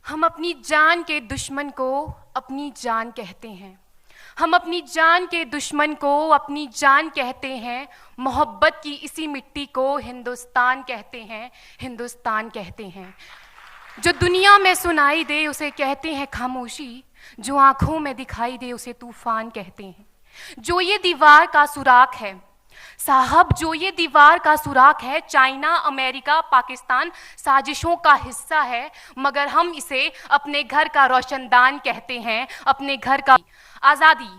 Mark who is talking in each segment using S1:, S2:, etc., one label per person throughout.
S1: हम अपनी जान के दुश्मन को अपनी जान कहते हैं। हम अपनी जान के दुश्मन को अपनी जान कहते हैं। मोहब्बत की इसी मिट्टी को हिंदुस्तान कहते हैं, हिंदुस्तान कहते हैं। जो दुनिया में सुनाई दे उसे कहते हैं खामोशी, जो आंखों में दिखाई दे उसे तूफान कहते हैं। जो ये दीवार का सुराख है साहब, जो ये दीवार का सुराख है, चाइना, अमेरिका, पाकिस्तान साजिशों का हिस्सा है, मगर हम इसे अपने घर का रोशनदान कहते हैं, अपने घर का। आज़ादी,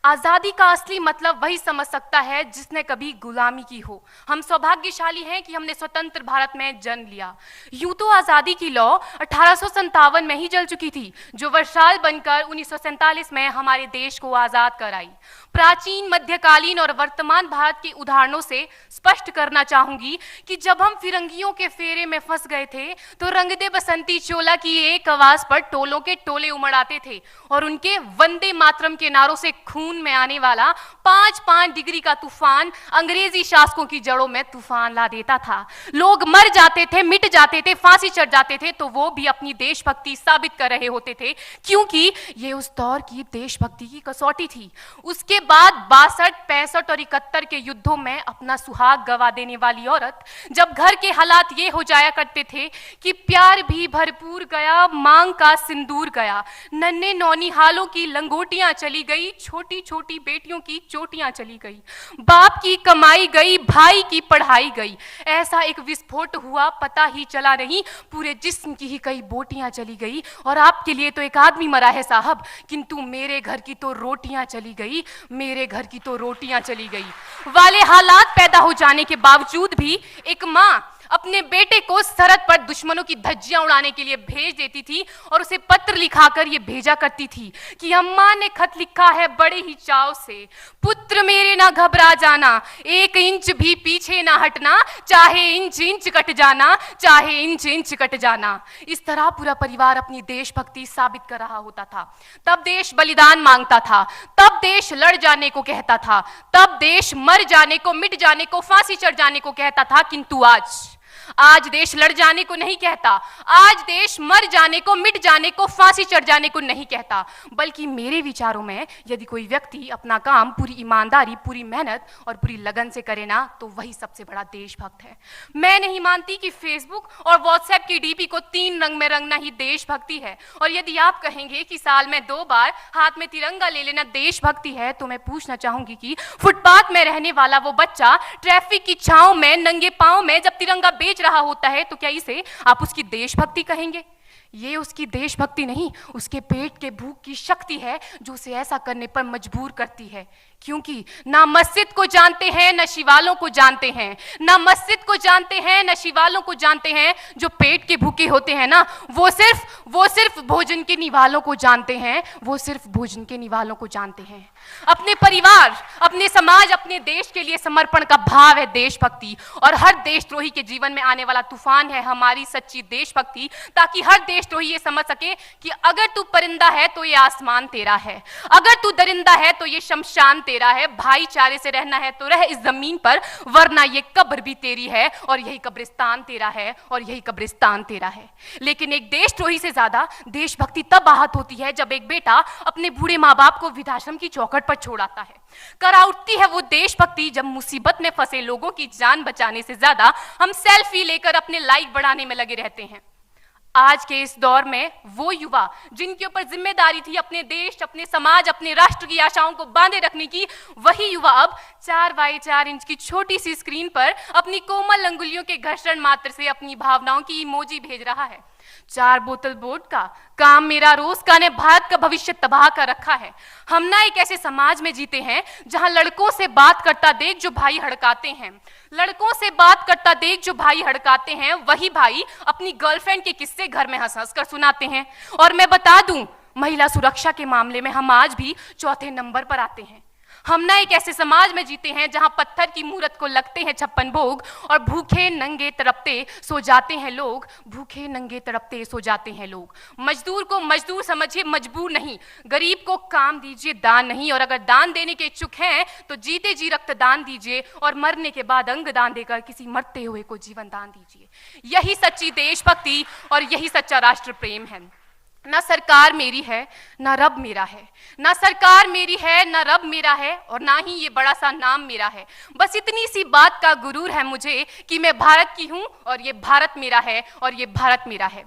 S1: आज़ादी का असली मतलब वही समझ सकता है जिसने कभी गुलामी की हो। हम सौभाग्यशाली हैं कि हमने स्वतंत्र भारत में जन्म लिया। यूं तो आज़ादी की लौ 1857 में ही जल चुकी थी, जो वर्षाल बनकर 1947 में हमारे देश को आज़ाद कराई। प्राचीन, मध्यकालीन और वर्तमान भारत के उदाहरणों से स्पष्ट करना चाहूंगी कि जब हम फिरंगियों के फेरे में फंस गए थे तो रंग दे बसंती चोला की एक आवाज पर टोलों के टोले उमड़ आते थे और उनके वंदे मातरम के नारों से खून में आने वाला 5-5 डिग्री का तूफान अंग्रेजी शासकों की जड़ों में तूफान ला देता था। लोग मर जाते थे, मिट जाते थे, फांसी चढ़ जाते थे, तो वो भी अपनी देशभक्ति साबित कर रहे होते थे, क्योंकि ये उस दौर की देशभक्ति की कसौटी थी। उसके बाद 62, 65 और 71 के युद्धों में अपना सुहाग गवा देने वाली औरत, जब घर के हालात ये हो जाया करते थे कि प्यार भी भरपूर गया, मांग का सिंदूर गया, नन्हे नौनिहालों की लंगोटियां चली गई, छोटी छोटी बेटियों की चोटियां चली गई, बाप की कमाई गई, भाई की पढ़ाई गई, ऐसा एक विस्फोट हुआ पता ही चला नहीं, पूरे जिस्म की ही कई बोटियां चली गई। और आपके लिए तो एक आदमी मरा है साहब, किंतु मेरे घर की तो रोटियां चली गई, मेरे घर की तो रोटियां चली गई वाले हालात पैदा हो जाने के बावजूद भी एक माँ अपने बेटे को सरहद पर दुश्मनों की धज्जियां उड़ाने के लिए भेज देती थी और उसे पत्र लिखाकर ये भेजा करती थी कि अम्मा ने खत लिखा है बड़े ही चाव से, पुत्र मेरे ना घबरा जाना, 1 इंच भी पीछे ना हटना, चाहे इंच इंच कट जाना, चाहे इंच इंच कट जाना। इस तरह पूरा परिवार अपनी देशभक्ति साबित कर रहा होता था। तब देश बलिदान मांगता था, तब देश लड़ जाने को कहता था, तब देश मर जाने को, मिट जाने को, फांसी चढ़ जाने को कहता था। किंतु आज देश लड़ जाने को नहीं कहता, आज देश मर जाने को, मिट जाने को, फांसी चढ़ जाने को नहीं कहता, बल्कि मेरे विचारों में यदि कोई व्यक्ति अपना काम पूरी ईमानदारी, पूरी मेहनत और पूरी लगन से करे ना, तो वही सबसे बड़ा देशभक्त है। मैं नहीं मानती कि फेसबुक और व्हाट्सएप की डीपी को 3 रंग में रंगना ही देशभक्ति है। और यदि आप कहेंगे कि साल में 2 बार हाथ में तिरंगा ले लेना देशभक्ति है, तो मैं पूछना चाहूंगी कि फुटपाथ में रहने वाला वो बच्चा ट्रैफिक की छांव में नंगे पांव में जब तिरंगा बेच रहा होता है, तो क्या इसे आप उसकी देशभक्ति कहेंगे? ये उसकी देशभक्ति नहीं, उसके पेट के भूख की शक्ति है जो उसे ऐसा करने पर मजबूर करती है। क्योंकि ना मस्जिद को जानते हैं, न शिवालों को जानते हैं, ना मस्जिद को जानते हैं, न शिवालों को जानते हैं। जो पेट के भूखे होते हैं ना, वो सिर्फ भोजन के निवालों को जानते हैं, वो सिर्फ भोजन के निवालों को जानते हैं। अपने परिवार, अपने समाज, अपने देश के लिए समर्पण का भाव है देशभक्ति। और हर देशद्रोही के जीवन में आने वाला तूफान है हमारी सच्ची देशभक्ति, ताकि हर देशद्रोही ये समझ सके कि अगर तू परिंदा है तो ये आसमान तेरा है, अगर तू दरिंदा है तो ये शमशान तेरा है, भाईचारे से रहना है तो रह इस जमीन पर, वरना ये कब्र भी तेरी है और यही कब्रिस्तान तेरा है और यही कब्रिस्तान तेरा है। लेकिन एक देशद्रोही से ज्यादा देशभक्ति तब आहत होती है जब एक बेटा अपने बूढ़े माँ बाप को वृद्धाश्रम की चौखट पर छोड़ आता है। करा उठती है वो देशभक्ति जब मुसीबत में फंसे लोगों की जान बचाने से ज्यादा हम सेल्फी लेकर अपने लाइक बढ़ाने में लगे रहते हैं। आज के इस दौर में वो युवा जिनके ऊपर जिम्मेदारी थी अपने देश, अपने समाज, अपने राष्ट्र की आशाओं को बांधे रखने की, वही युवा अब 4x4 इंच की छोटी सी स्क्रीन पर अपनी कोमल अंगुलियों के घर्षण मात्र से अपनी भावनाओं की इमोजी भेज रहा है। 4 बोतल वोडका, काम मेरा रोज का ने भारत का भविष्य तबाह कर रखा है। हम ना एक ऐसे समाज में जीते हैं जहां लड़कों से बात करता देख जो भाई हड़काते हैं, लड़कों से बात करता देख जो भाई हड़काते हैं, वही भाई अपनी गर्लफ्रेंड के किस्से घर में हंस हंस कर सुनाते हैं। और मैं बता दूं, महिला सुरक्षा के मामले में हम आज भी 4थे नंबर पर आते हैं। हम ना एक ऐसे समाज में जीते हैं जहां पत्थर की मूरत को लगते हैं 56 भोग और भूखे नंगे तड़पते सो जाते हैं लोग, भूखे नंगे तड़पते सो जाते हैं लोग। मजदूर को मजदूर समझिए, मजबूर नहीं। गरीब को काम दीजिए, दान नहीं। और अगर दान देने के इच्छुक हैं तो जीते जी रक्तदान दीजिए और मरने के बाद अंग दान देकर किसी मरते हुए को जीवन दान दीजिए। यही सच्ची देशभक्ति और यही सच्चा राष्ट्र प्रेम है। ना सरकार मेरी है ना रब मेरा है, ना सरकार मेरी है ना रब मेरा है, और ना ही ये बड़ा सा नाम मेरा है। बस इतनी सी बात का गुरूर है मुझे कि मैं भारत की हूं और ये भारत मेरा है और ये भारत मेरा है।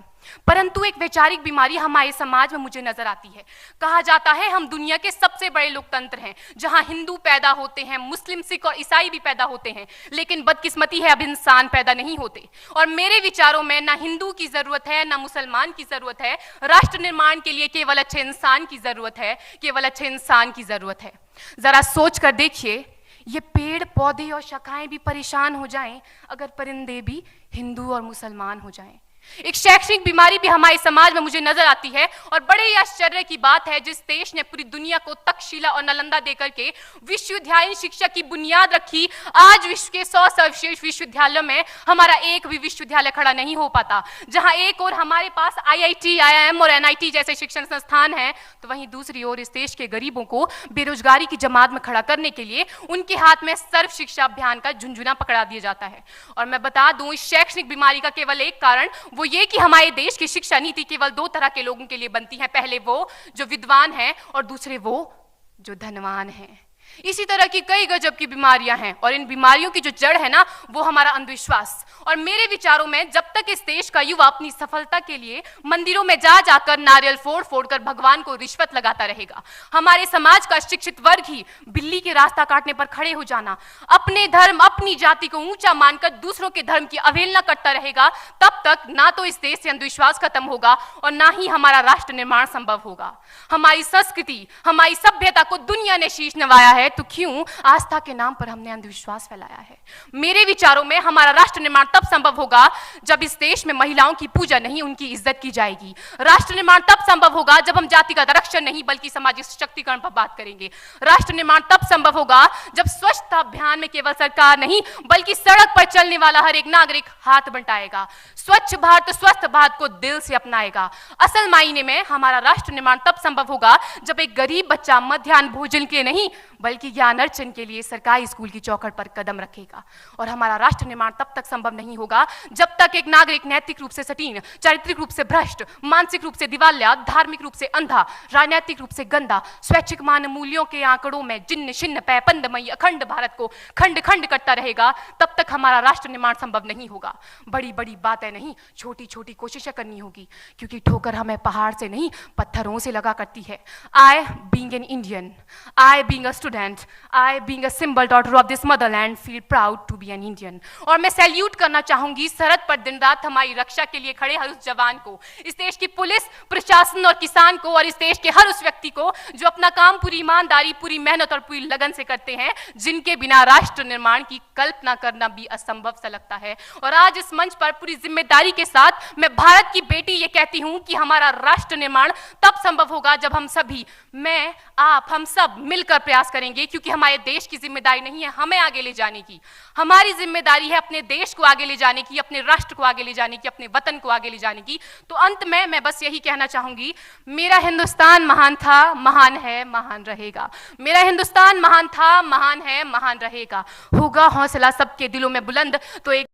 S1: परंतु एक वैचारिक बीमारी हमारे समाज में मुझे नजर आती है। कहा जाता है हम दुनिया के सबसे बड़े लोकतंत्र हैं, जहां हिंदू पैदा होते हैं, मुस्लिम, सिख और ईसाई भी पैदा होते हैं, लेकिन बदकिस्मती है अब इंसान पैदा नहीं होते। और मेरे विचारों में ना हिंदू की जरूरत है ना मुसलमान की जरूरत है, राष्ट्र निर्माण के लिए केवल अच्छे इंसान की जरूरत है, केवल अच्छे इंसान की जरूरत है। जरा सोच कर देखिए, ये पेड़ पौधे और शाखाएं भी परेशान हो जाएं अगर परिंदे भी हिंदू और मुसलमान हो जाएं। एक शैक्षणिक बीमारी भी हमारे समाज में मुझे नजर आती है, और बड़े ही आश्चर्य की बात है जिस देश ने पूरी दुनिया को तक्षशिला और नालंदा देकर के विश्वविद्यालय शिक्षा की बुनियाद रखी, आज विश्व के 100 सर्वश्रेष्ठ विश्वविद्यालयों में हमारा एक भी विश्वविद्यालय खड़ा नहीं हो पाता। जहां एक और हमारे पास IIT, IIM और NIT जैसे शिक्षण संस्थान हैं, तो वहीं दूसरी ओर इस देश के गरीबों को बेरोजगारी की जमात में खड़ा करने के लिए उनके हाथ में सर्व शिक्षा अभियान का झुंझुना पकड़ा दिया जाता है। और मैं बता दूं, इस शैक्षणिक बीमारी का केवल एक कारण वो ये कि हमारे देश की शिक्षा नीति केवल 2 तरह के लोगों के लिए बनती है, पहले वो जो विद्वान हैं और दूसरे वो जो धनवान हैं। इसी तरह की कई गजब की बीमारियां हैं, और इन बीमारियों की जो जड़ है ना, वो हमारा अंधविश्वास। और मेरे विचारों में जब तक इस देश का युवा अपनी सफलता के लिए मंदिरों में जा जाकर नारियल फोड़ फोड़ कर भगवान को रिश्वत लगाता रहेगा, हमारे समाज का शिक्षित वर्ग ही बिल्ली के रास्ता काटने पर खड़े हो जाना, अपने धर्म अपनी जाति को ऊंचा मानकर दूसरों के धर्म की अवहेलना करता रहेगा, तब तक ना तो इस देश से अंधविश्वास खत्म होगा और ना ही हमारा राष्ट्र निर्माण संभव होगा। हमारी संस्कृति, हमारी सभ्यता को दुनिया ने शीश नवाया है, तो क्यों आस्था के नाम पर हमने अंधविश्वास फैलाया है? मेरे विचारों में हमारा राष्ट्र निर्माण तब संभव होगा जब इस देश में महिलाओं की पूजा नहीं, उनकी इज्जत की जाएगी। राष्ट्र निर्माण तब संभव होगा जब हम जातिगत आरक्षण नहीं बल्कि सामाजिक सशक्तिकरण पर बात करेंगे। राष्ट्र निर्माण तब संभव होगा जब स्वच्छता अभियान में केवल सरकार नहीं बल्कि सड़क पर चलने वाला हर एक नागरिक हाथ बंटाएगा, स्वच्छ भारत स्वस्थ भारत को दिल से अपनाएगा। असल मायने में हमारा राष्ट्र निर्माण तब संभव होगा जब एक गरीब बच्चा मध्याह्न भोजन के नहीं बल्कि ज्ञान अर्जन के लिए सरकारी स्कूल की चौखट पर कदम रखेगा। और हमारा राष्ट्र निर्माण तब तक संभव नहीं होगा जब तक एक नागरिक नैतिक रूप से सटीन, चारित्रिक रूप से भ्रष्ट, मानसिक रूप से दिवालिया, धार्मिक रूप से अंधा, राजनीतिक रूप से गंदा, स्वैच्छिक मान मूल्यों के आंकड़ों में जिन्न शिन्न पैपंदमयी अखंड भारत को खंड खंड करता रहेगा, तब तक हमारा राष्ट्र निर्माण संभव नहीं होगा। बड़ी बड़ी बातें नहीं, छोटी छोटी कोशिशें करनी होगी, क्योंकि ठोकर हमें पहाड़ से नहीं पत्थरों से लगा करती है। I being an Indian, I being a student, I being a symbol daughter of this motherland feel proud to be an Indian। और मैं सैल्यूट करना चाहूंगी सरहद पर दिन रात हमारी रक्षा के लिए खड़े हर उस जवान को, इस देश की पुलिस, प्रशासन और किसान को, और इस देश के हर उस व्यक्ति को जो अपना काम पूरी ईमानदारी, पूरी मेहनत और पूरी लगन से करते हैं, जिनके बिना राष्ट्र निर्माण की कल्पना करना भी असंभव सा लगता है। और आज इस मंच पर पूरी जिम्मेदारी के साथ मैं भारत की बेटी ये कहती हूं कि हमारा राष्ट्र निर्माण तब संभव होगा जब हम सभी, मैं, आप, हम सब मिलकर प्रयास करेंगे, क्योंकि हमारे देश की जिम्मेदारी नहीं है हमें आगे ले जाने की, हमारी जिम्मेदारी है अपने देश को आगे ले जाने की, अपने राष्ट्र को आगे ले जाने की, अपने वतन को आगे ले जाने की। तो अंत में मैं बस यही कहना चाहूंगी, मेरा हिंदुस्तान महान था, महान है, महान रहेगा। मेरा हिंदुस्तान महान था, महान है, महान रहेगा। होगा हौसला सबके दिलों में बुलंद तो एक